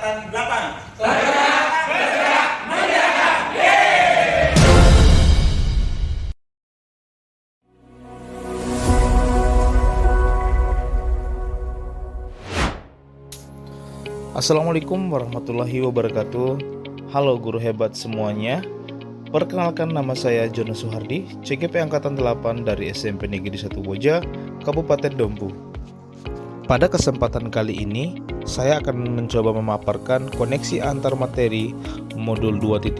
Angkatan 8. Assalamualaikum warahmatullahi wabarakatuh. Halo guru hebat semuanya. Perkenalkan, nama saya Jonas Suhardi, CGP Angkatan 8 dari SMP Negeri 1 Boja, Kabupaten Dompu. Pada kesempatan kali ini, saya akan mencoba memaparkan koneksi antar materi modul 2.1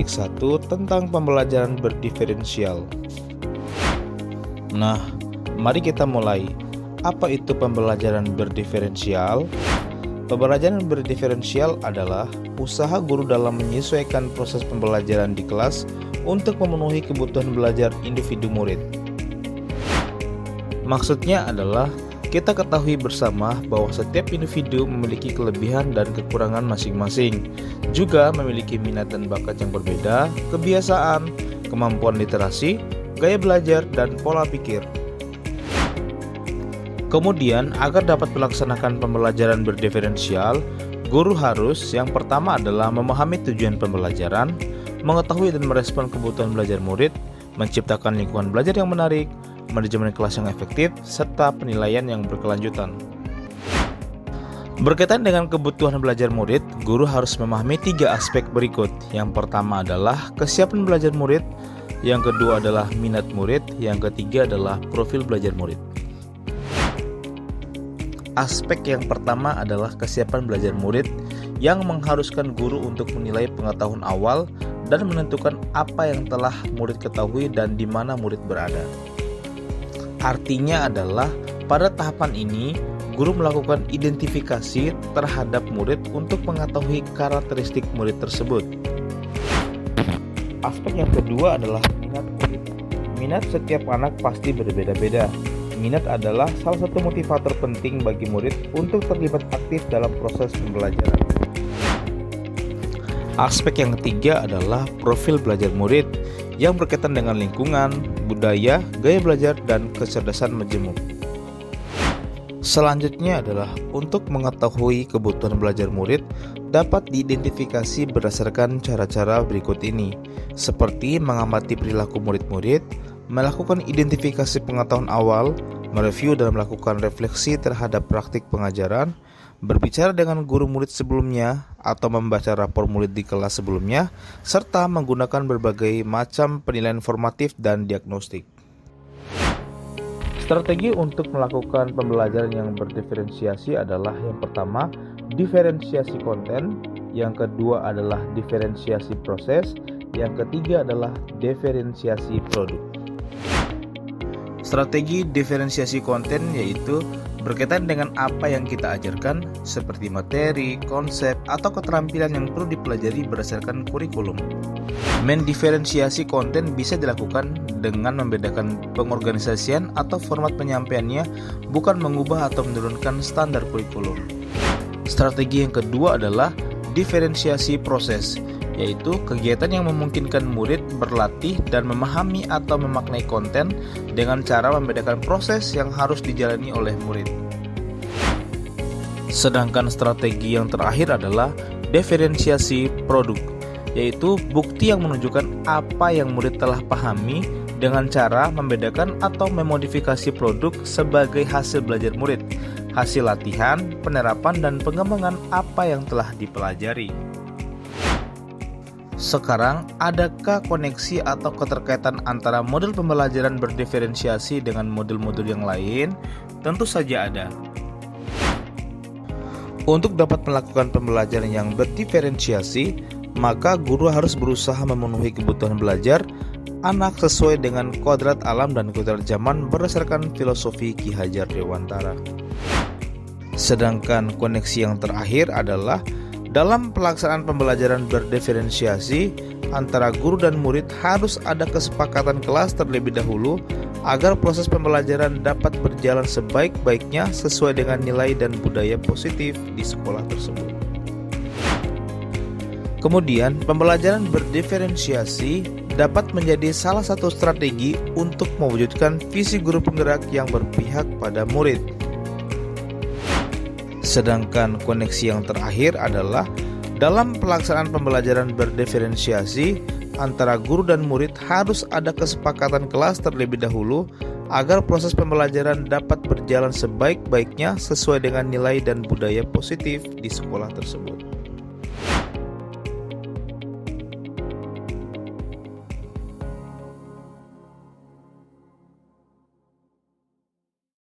tentang pembelajaran berdiferensial. Nah, mari kita mulai. Apa itu pembelajaran berdiferensial? Pembelajaran berdiferensial adalah usaha guru dalam menyesuaikan proses pembelajaran di kelas untuk memenuhi kebutuhan belajar individu murid. Maksudnya adalah kita ketahui bersama bahwa setiap individu memiliki kelebihan dan kekurangan masing-masing, juga memiliki minat dan bakat yang berbeda, kebiasaan, kemampuan literasi, gaya belajar, dan pola pikir. Kemudian, agar dapat melaksanakan pembelajaran berdiferensial, guru harus yang pertama adalah memahami tujuan pembelajaran, mengetahui dan merespon kebutuhan belajar murid, menciptakan lingkungan belajar yang menarik, manajemen kelas yang efektif, serta penilaian yang berkelanjutan. Berkaitan dengan kebutuhan belajar murid, guru harus memahami 3 aspek berikut. Yang pertama adalah kesiapan belajar murid, yang kedua adalah minat murid, yang ketiga adalah profil belajar murid. Aspek yang pertama adalah kesiapan belajar murid yang mengharuskan guru untuk menilai pengetahuan awal dan menentukan apa yang telah murid ketahui dan di mana murid berada. Artinya adalah pada tahapan ini guru melakukan identifikasi terhadap murid untuk mengetahui karakteristik murid tersebut. Aspek yang kedua adalah minat murid. Minat setiap anak pasti berbeda-beda. Minat adalah salah satu motivator penting bagi murid untuk terlibat aktif dalam proses pembelajaran. Aspek yang ketiga adalah profil belajar murid yang berkaitan dengan lingkungan, budaya, gaya belajar, dan kecerdasan majemuk. Selanjutnya adalah untuk mengetahui kebutuhan belajar murid dapat diidentifikasi berdasarkan cara-cara berikut ini, seperti mengamati perilaku murid-murid, melakukan identifikasi pengetahuan awal, mereview dan melakukan refleksi terhadap praktik pengajaran, berbicara dengan guru murid sebelumnya atau membaca rapor murid di kelas sebelumnya, serta menggunakan berbagai macam penilaian formatif dan diagnostik. Strategi untuk melakukan pembelajaran yang berdiferensiasi adalah yang pertama, diferensiasi konten, yang kedua adalah diferensiasi proses, yang ketiga adalah diferensiasi produk. Strategi diferensiasi konten yaitu berkaitan dengan apa yang kita ajarkan seperti materi, konsep, atau keterampilan yang perlu dipelajari berdasarkan kurikulum. Mendiferensiasi konten bisa dilakukan dengan membedakan pengorganisasian atau format penyampaiannya, bukan mengubah atau menurunkan standar kurikulum. Strategi yang kedua adalah diferensiasi proses, yaitu kegiatan yang memungkinkan murid berlatih dan memahami atau memaknai konten dengan cara membedakan proses yang harus dijalani oleh murid. Sedangkan strategi yang terakhir adalah diferensiasi produk, yaitu bukti yang menunjukkan apa yang murid telah pahami dengan cara membedakan atau memodifikasi produk sebagai hasil belajar murid, hasil latihan, penerapan, dan pengembangan apa yang telah dipelajari. Sekarang, adakah koneksi atau keterkaitan antara model pembelajaran berdiferensiasi dengan modul-modul yang lain? Tentu saja ada. Untuk dapat melakukan pembelajaran yang berdiferensiasi, maka guru harus berusaha memenuhi kebutuhan belajar anak sesuai dengan kodrat alam dan kodrat zaman berdasarkan filosofi Ki Hajar Dewantara. Sedangkan koneksi yang terakhir adalah dalam pelaksanaan pembelajaran berdiferensiasi antara guru dan murid harus ada kesepakatan kelas terlebih dahulu agar proses pembelajaran dapat berjalan sebaik-baiknya sesuai dengan nilai dan budaya positif di sekolah tersebut. Kemudian, pembelajaran berdiferensiasi dapat menjadi salah satu strategi untuk mewujudkan visi guru penggerak yang berpihak pada murid. Sedangkan koneksi yang terakhir adalah Dalam pelaksanaan pembelajaran berdiferensiasi, antara guru dan murid harus ada kesepakatan kelas terlebih dahulu agar proses pembelajaran dapat berjalan sebaik-baiknya sesuai dengan nilai dan budaya positif di sekolah tersebut.